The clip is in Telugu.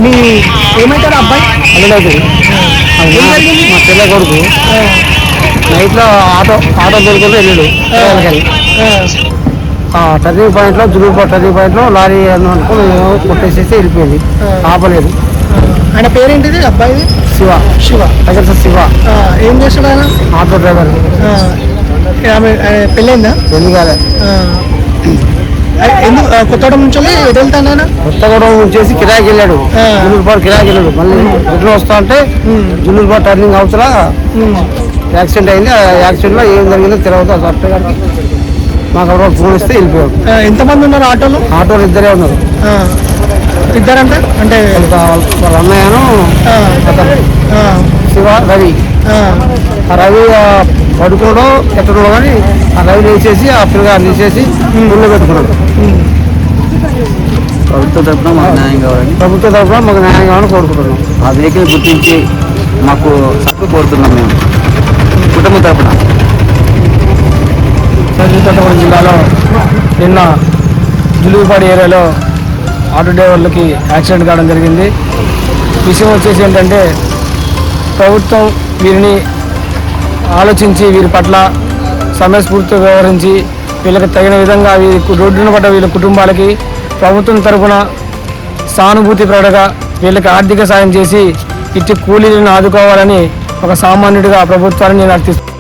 మీ ఏమైతారు అబ్బాయి అల్లుడైతే మా చెల్లె కొడుకు నైట్లో ఆటో దొరుకుతూ వెళ్ళాడు టర్నింగ్ పాయింట్లో జులూరుపేట టర్నింగ్ పాయింట్లో లారీ అనుకుని కొట్టేసేసి వెళ్ళిపోయింది. ఆపలేదు. ఆయన పేరేంటిది అబ్బాయి? శివ. శివ దగ్గర శివ. ఏం చేస్తాడు ఆయన? Auto driver. ఆమె పెళ్ళైందా? పెళ్లి కాలే. ఎందుకు కొత్తగూడెం నుంచి వెళ్తాను ఆయన? కొత్తగూడెం చేసి కిరాయికి వెళ్ళాడు. జులూరుపేట కిరాయికి వెళ్ళాడు. మళ్ళీ రిటర్న్ వస్తా అంటే జులూరుపేట టర్నింగ్ అవతల యాక్సిడెంట్ అయింది. ఆ యాక్సిడెంట్లో ఏం జరిగిందో తెలియదు. కరెక్ట్ గారికి మాకు ఎవరో ఫోన్ ఇస్తే వెళ్ళిపోయాడు. ఎంతమంది ఉన్నారు ఆటోలో? ఆటోలు ఇద్దరే ఉన్నారు. ఇద్దరంటే అంటే వాళ్ళ అన్నయ్యను అతను శివ రవి. ఆ రవి పడుకోవడం ఎక్కడో కానీ ఆ రవి వేసేసి ఆ పిల్లగారు తీసేసి గుళ్ళు పెట్టుకున్నాడు. ప్రభుత్వ తరఫున మాకు న్యాయం కావాలని కోరుకుంటున్నాం. ఆ వెహికల్ గుర్తించి మాకు హక్కు కోరుతున్నాం మేము కుటుంబం తరఫున. కొత్తగూడెం జిల్లాలో నిన్న జులూరుపాడు ఏరియాలో ఆటో డ్రైవర్లకి యాక్సిడెంట్ కావడం జరిగింది. విషయం వచ్చేసి ఏంటంటే ప్రభుత్వం వీరిని ఆలోచించి వీరి పట్ల సమయస్ఫూర్తితో వ్యవహరించి వీళ్ళకి తగిన విధంగా రోడ్డున పడ్డ వీళ్ళ కుటుంబాలకి ప్రభుత్వం తరఫున సానుభూతి ప్రకటగా వీళ్ళకి ఆర్థిక సాయం చేసి ఇట్టి కూలీలను ఆదుకోవాలని ఒక సామాన్యుడిగా ప్రభుత్వాన్ని నేను అర్థిస్తున్నాను.